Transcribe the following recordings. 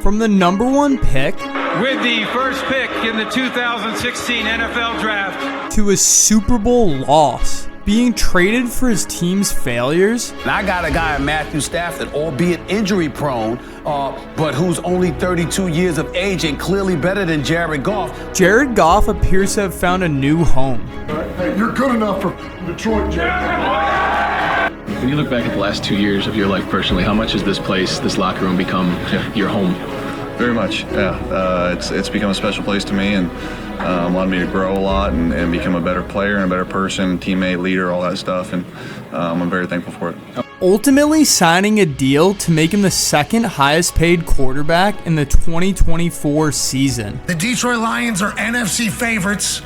From the #1 pick with the first pick in the 2016 NFL Draft to a Super Bowl loss, being traded for his team's failures. And I got a guy in Matthew Stafford, albeit injury prone, but who's only 32 years of age and clearly better than Jared Goff. Jared Goff appears to have found a new home. Hey, you're good enough for Detroit, Jared. When you look back at the last 2 years of your life personally, how much has this place, this locker room, become your home? Very much, yeah. It's become a special place to me, and allowed me to grow a lot and become a better player and a better person, teammate, leader, all that stuff, and I'm very thankful for it. Ultimately signing a deal to make him the second highest paid quarterback in the 2024 season. The Detroit Lions are NFC favorites,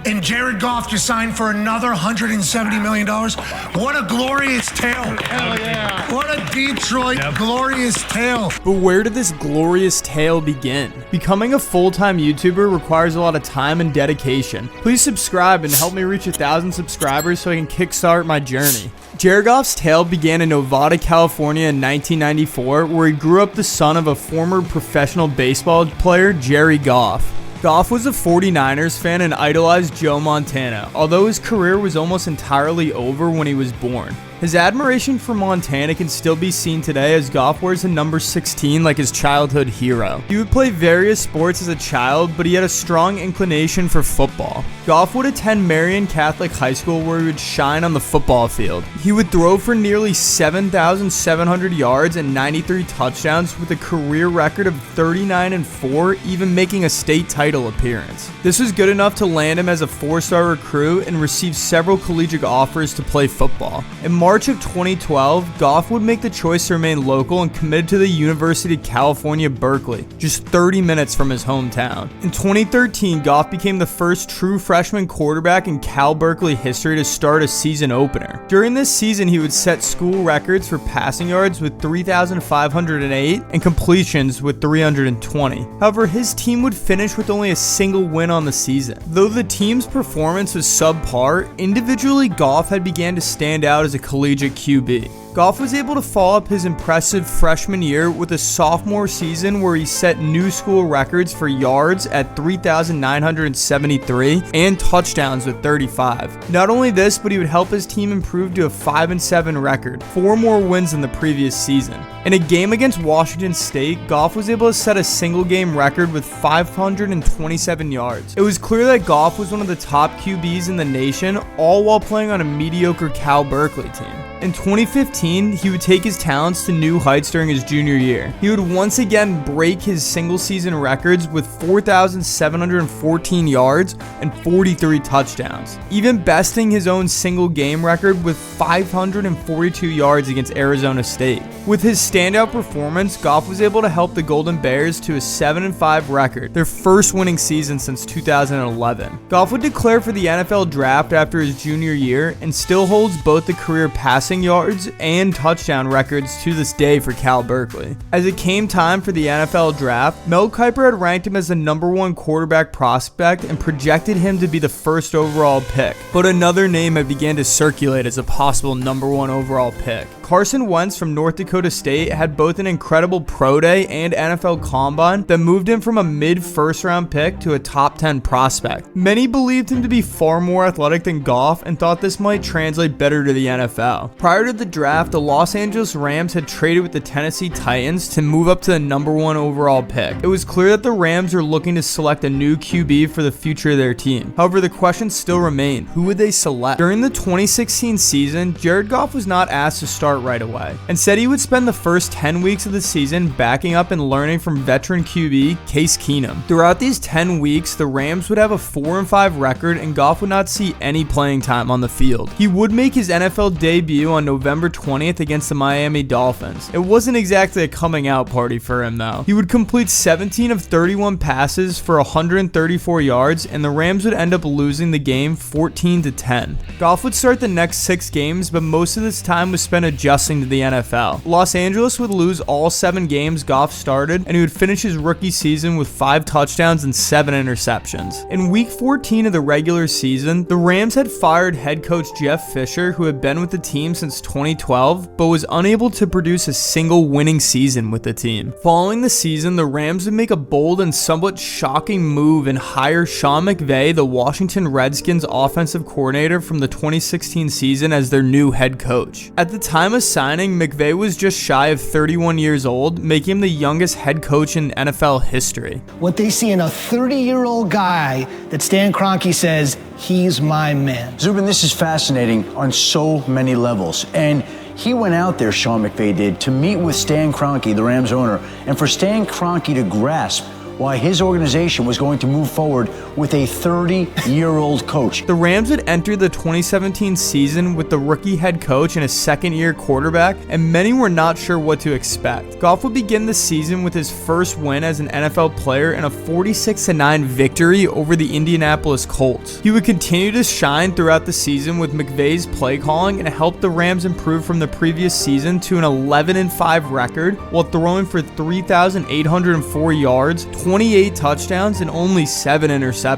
and Jared Goff just signed for another $170 million. What a glorious tale. Hell yeah. What a Detroit glorious tale. But where did this glorious tale begin? Becoming a full-time YouTuber requires a lot of time and dedication. Please subscribe and help me reach 1,000 subscribers so I can kickstart my journey. Jared Goff's tale began in Nevada, California in 1994, where he grew up the son of a former professional baseball player, Jared Goff. Goff was a 49ers fan and idolized Joe Montana, although his career was almost entirely over when he was born. His admiration for Montana can still be seen today as Goff wears the number 16 like his childhood hero. He would play various sports as a child, but he had a strong inclination for football. Goff would attend Marian Catholic High School where he would shine on the football field. He would throw for nearly 7,700 yards and 93 touchdowns with a career record of 39-4, even making a state title appearance. This was good enough to land him as a 4-star recruit and receive several collegiate offers to play football. In March of 2012, Goff would make the choice to remain local and committed to the University of California, Berkeley, just 30 minutes from his hometown. In 2013, Goff became the first true freshman quarterback in Cal Berkeley history to start a season opener. During this season, he would set school records for passing yards with 3,508 and completions with 320. However, his team would finish with only a single win on the season. Though the team's performance was subpar, individually Goff had began to stand out as a collegiate QB. Goff was able to follow up his impressive freshman year with a sophomore season where he set new school records for yards at 3,973 and touchdowns with 35. Not only this, but he would help his team improve to a 5-7 record, 4 more wins than the previous season. In a game against Washington State, Goff was able to set a single game record with 527 yards. It was clear that Goff was one of the top QBs in the nation, all while playing on a mediocre Cal Berkeley team. In 2015, he would take his talents to new heights during his junior year. He would once again break his single-season records with 4,714 yards and 43 touchdowns, even besting his own single-game record with 542 yards against Arizona State. With his standout performance, Goff was able to help the Golden Bears to a 7-5 record, their first winning season since 2011. Goff would declare for the NFL Draft after his junior year and still holds both the career passing yards and touchdown records to this day for Cal Berkeley. As it came time for the NFL Draft, Mel Kiper had ranked him as the #1 quarterback prospect and projected him to be the first overall pick, but another name had began to circulate as a possible #1 overall pick. Carson Wentz from North Dakota State had both an incredible pro day and NFL combine that moved him from a mid-first round pick to a top 10 prospect. Many believed him to be far more athletic than Goff and thought this might translate better to the NFL. Prior to the draft, the Los Angeles Rams had traded with the Tennessee Titans to move up to the #1 overall pick. It was clear that the Rams were looking to select a new QB for the future of their team. However, the question still remained, who would they select? During the 2016 season, Jared Goff was not asked to start right away. Instead, he would spend the first 10 weeks of the season backing up and learning from veteran QB Case Keenum. Throughout these 10 weeks, the Rams would have a 4-5 record and Goff would not see any playing time on the field. He would make his NFL debut on November 20th against the Miami Dolphins. It wasn't exactly a coming out party for him though. He would complete 17 of 31 passes for 134 yards and the Rams would end up losing the game 14-10. Goff would start the next 6 games, but most of this time was spent adjusting adjusting to the NFL. Los Angeles would lose all 7 games Goff started, and he would finish his rookie season with 5 touchdowns and 7 interceptions. In week 14 of the regular season, the Rams had fired head coach Jeff Fisher, who had been with the team since 2012, but was unable to produce a single winning season with the team. Following the season, the Rams would make a bold and somewhat shocking move and hire Sean McVay, the Washington Redskins offensive coordinator from the 2016 season, as their new head coach. At the time of signing, McVay was just shy of 31 years old, making him the youngest head coach in NFL history. What they see in a 30-year-old guy that Stan Kroenke says, he's my man. Zubin, this is fascinating on so many levels. And he went out there, Sean McVay did, to meet with Stan Kroenke, the Rams owner, and for Stan Kroenke to grasp why his organization was going to move forward with a 30-year-old coach. The Rams would enter the 2017 season with the rookie head coach and a second-year quarterback, and many were not sure what to expect. Goff would begin the season with his first win as an NFL player in a 46-9 victory over the Indianapolis Colts. He would continue to shine throughout the season with McVay's play calling and helped the Rams improve from the previous season to an 11-5 record while throwing for 3,804 yards, 28 touchdowns, and only 7 interceptions.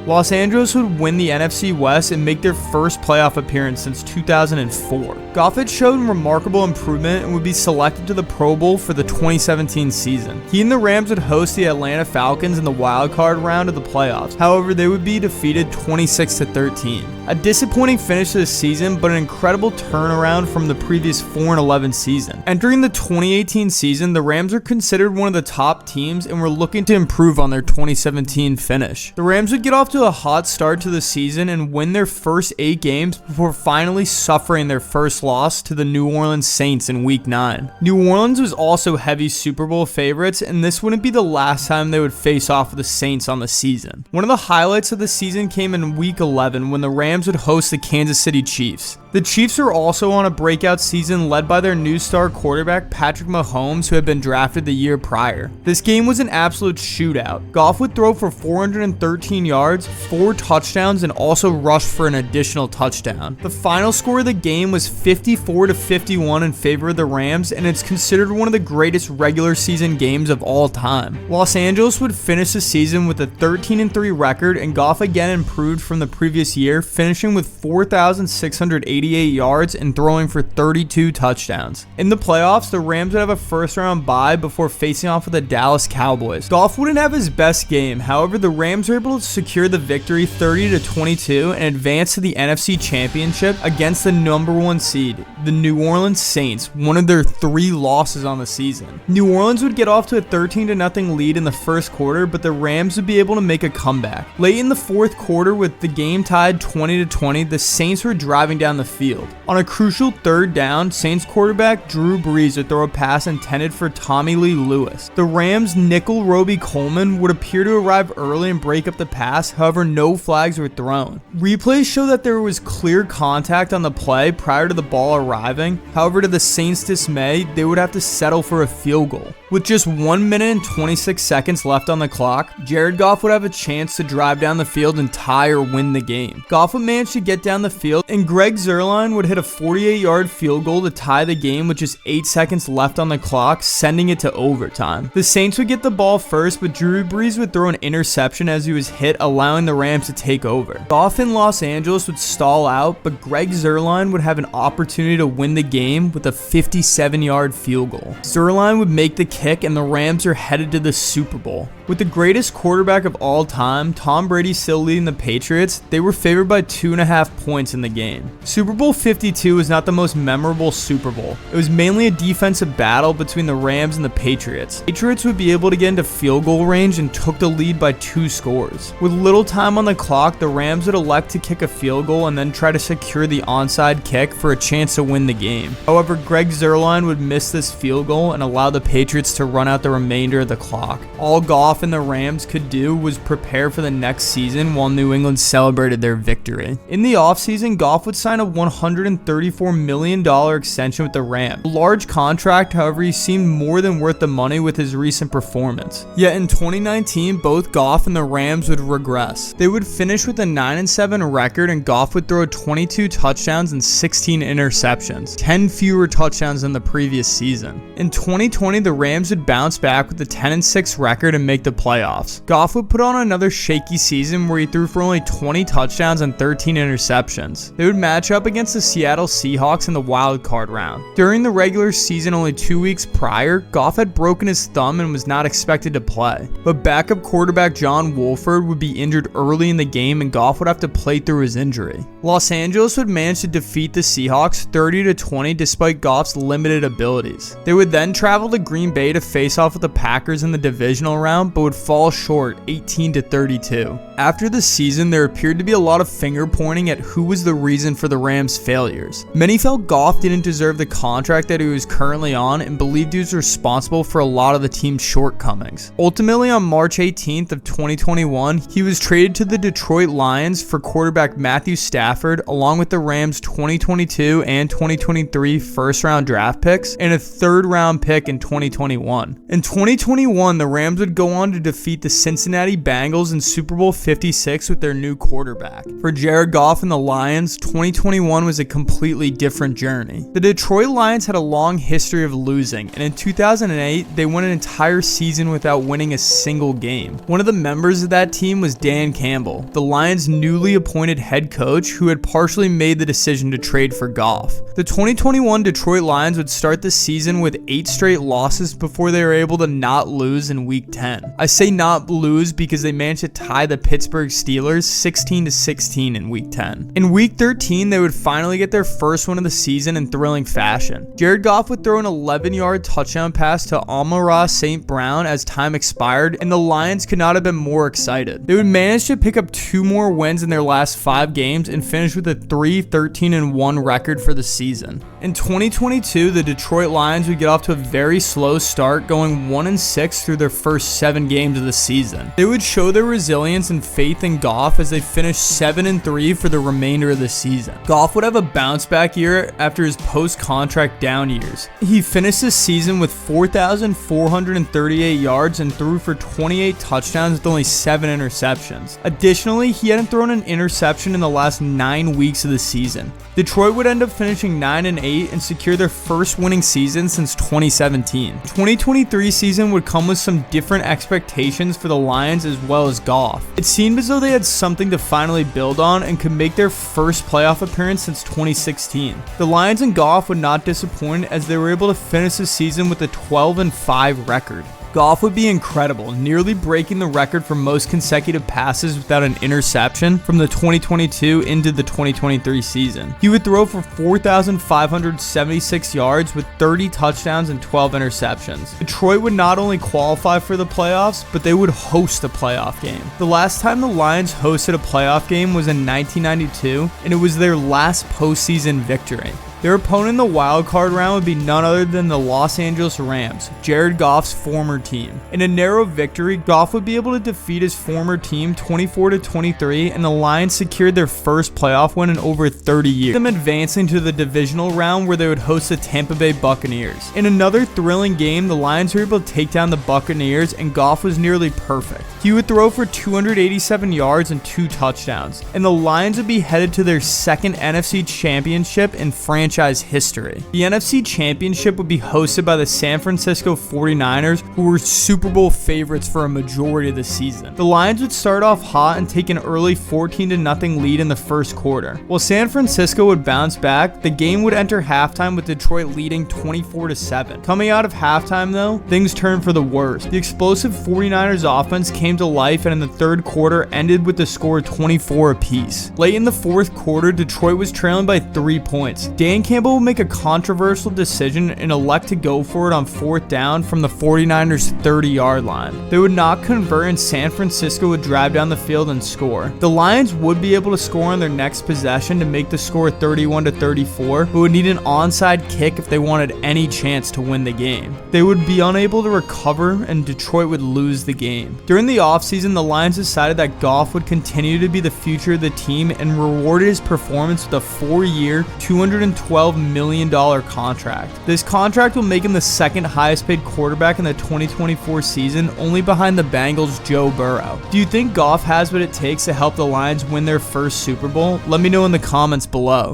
Los Angeles would win the NFC West and make their first playoff appearance since 2004. Goff had shown remarkable improvement and would be selected to the Pro Bowl for the 2017 season. He and the Rams would host the Atlanta Falcons in the wildcard round of the playoffs. However, they would be defeated 26-13. A disappointing finish to the season, but an incredible turnaround from the previous 4-11 season. Entering the 2018 season, the Rams are considered one of the top teams and were looking to improve on their 2017 finish. The Rams would get off to a hot start to the season and win their first 8 games before finally suffering their first loss to the New Orleans Saints in Week 9. New Orleans was also heavy Super Bowl favorites, and this wouldn't be the last time they would face off with the Saints on the season. One of the highlights of the season came in Week 11 when the Rams would host the Kansas City Chiefs. The Chiefs are also on a breakout season led by their new star quarterback Patrick Mahomes, who had been drafted the year prior. This game was an absolute shootout. Goff would throw for 413 yards, 4 touchdowns, and also rush for an additional touchdown. The final score of the game was 54-51 in favor of the Rams, and it's considered one of the greatest regular season games of all time. Los Angeles would finish the season with a 13-3 record, and Goff again improved from the previous year, finishing with 4,688 yards and throwing for 32 touchdowns. In the playoffs, the Rams would have a first-round bye before facing off with the Dallas Cowboys. Goff wouldn't have his best game, however, the Rams were able to secure the victory 30-22 and advance to the NFC Championship against the number 1 seed, the New Orleans Saints, one of their 3 losses on the season. New Orleans would get off to a 13-0 lead in the first quarter, but the Rams would be able to make a comeback. Late in the fourth quarter, with the game tied 20-20, the Saints were driving down the field. On a crucial 3rd down, Saints quarterback Drew Brees would throw a pass intended for Tommy Lee Lewis. The Rams' nickel Roby Coleman would appear to arrive early and break up the pass, however no flags were thrown. Replays show that there was clear contact on the play prior to the ball arriving, however to the Saints' dismay, they would have to settle for a field goal. With just 1 minute and 26 seconds left on the clock, Jared Goff would have a chance to drive down the field and tie or win the game. Goff would manage to get down the field, and Greg Zuerlein would hit a 48-yard field goal to tie the game with just 8 seconds left on the clock, sending it to overtime. The Saints would get the ball first, but Drew Brees would throw an interception as he was hit, allowing the Rams to take over. Goff in Los Angeles would stall out, but Greg Zuerlein would have an opportunity to win the game with a 57-yard field goal. Zuerlein would make the kick, and the Rams are headed to the Super Bowl. With the greatest quarterback of all time, Tom Brady, still leading the Patriots, they were favored by 2.5 points in the game. Super Bowl 52 was not the most memorable Super Bowl. It was mainly a defensive battle between the Rams and the Patriots. Patriots would be able to get into field goal range and took the lead by 2 scores. With little time on the clock, the Rams would elect to kick a field goal and then try to secure the onside kick for a chance to win the game. However, Greg Zuerlein would miss this field goal and allow the Patriots to run out the remainder of the clock. All Goff and the Rams could do was prepare for the next season while New England celebrated their victory. In the offseason, Goff would sign a $134 million extension with the Rams. A large contract, however, he seemed more than worth the money with his recent performance. He Yet in 2019, both Goff and the Rams would regress. They would finish with a 9-7 record, and Goff would throw 22 touchdowns and 16 interceptions, 10 fewer touchdowns than the previous season. In 2020, the Rams would bounce back with a 10-6 record and make the playoffs. Goff would put on another shaky season where he threw for only 20 touchdowns and 13 interceptions. They would match up against the Seattle Seahawks in the wild card round. During the regular season only 2 weeks prior, Goff had broken his thumb and was not expected to play. But backup quarterback John Wolford would be injured early in the game, and Goff would have to play through his injury. Los Angeles would manage to defeat the Seahawks 30-20 despite Goff's limited abilities. They would then travel to Green Bay to face off with the Packers in the divisional round, but would fall short 18-32. After the season, there appeared to be a lot of finger pointing at who was the reason for the Rams' failures. Many felt Goff didn't deserve the contract that he was currently on and believed he was responsible for a lot of the team's shortcomings. Ultimately, on March 18th of 2021, he was traded to the Detroit Lions for quarterback Matthew Stafford, along with the Rams' 2022 and 2023 first-round draft picks and a third-round pick in 2021. In 2021, the Rams would go on to defeat the Cincinnati Bengals in Super Bowl 56 with their new quarterback. For Jared Goff and the Lions, 2021 was a completely different journey. The Detroit Lions had a long history of losing, and in 2008, they went an entire season without winning a single game. One of the members of that team was Dan Campbell, the Lions' newly appointed head coach who had partially made the decision to trade for Goff. The 2021 Detroit Lions would start the season with 8 straight losses before they were able to not lose in Week 10. I say not lose because they managed to tie the Pittsburgh Steelers 16-16 in Week 10. In Week 13, they would finally get their first win of the season in thrilling fashion. Jared Goff would throw an 11-yard touchdown pass to Amon-Ra St. Brown as time expired, and the Lions could not have been more excited. They would manage to pick up 2 more wins in their last 5 games and finish with a 3-13-1 record for the season. In 2022, the Detroit Lions would get off to a very slow start, going 1-6 through their first 7 games of the season. They would show their resilience and faith in Goff as they finished 7-3 for the remainder of the season. Goff would have a bounce back year after his post-contract down years. He finished the season with 4,438 yards and threw for 28 touchdowns with only 7 interceptions. Additionally, he hadn't thrown an interception in the last 9 weeks of the season. Detroit would end up finishing 9-8 and secure their first winning season since 2017. 2023 season would come with some different expectations for the Lions as well as Goff. It seemed as though they had something to finally build on and could make their first playoff appearance since 2016. The Lions and Goff would not disappoint as they were able to finish the season with a 12-5 record. Goff would be incredible, nearly breaking the record for most consecutive passes without an interception from the 2022 into the 2023 season. He would throw for 4,576 yards with 30 touchdowns and 12 interceptions. Detroit would not only qualify for the playoffs, but they would host a playoff game. The last time the Lions hosted a playoff game was in 1992, and it was their last postseason victory. Their opponent in the wild card round would be none other than the Los Angeles Rams, Jared Goff's former team. In a narrow victory, Goff would be able to defeat his former team 24-23, and the Lions secured their first playoff win in over 30 years, them advancing to the divisional round where they would host the Tampa Bay Buccaneers. In another thrilling game, the Lions were able to take down the Buccaneers, and Goff was nearly perfect. He would throw for 287 yards and 2 touchdowns, and the Lions would be headed to their second NFC Championship in franchise history. The NFC Championship would be hosted by the San Francisco 49ers, who were Super Bowl favorites for a majority of the season. The Lions would start off hot and take an early 14-0 lead in the first quarter. While San Francisco would bounce back, the game would enter halftime with Detroit leading 24-7. Coming out of halftime though, things turned for the worst. The explosive 49ers offense came to life and in the third quarter ended with the score 24 apiece. Late in the fourth quarter, Detroit was trailing by 3 points. Dan Campbell will make a controversial decision and elect to go for it on 4th down from the 49ers 30-yard line. They would not convert and San Francisco would drive down the field and score. The Lions would be able to score on their next possession to make the score 31-34, but would need an onside kick if they wanted any chance to win the game. They would be unable to recover and Detroit would lose the game. During the offseason, the Lions decided that Goff would continue to be the future of the team and rewarded his performance with a 4-year, $212 $12 million contract. This contract will make him the second highest paid quarterback in the 2024 season, only behind the Bengals' Joe Burrow. Do you think Goff has what it takes to help the Lions win their first Super Bowl? Let me know in the comments below.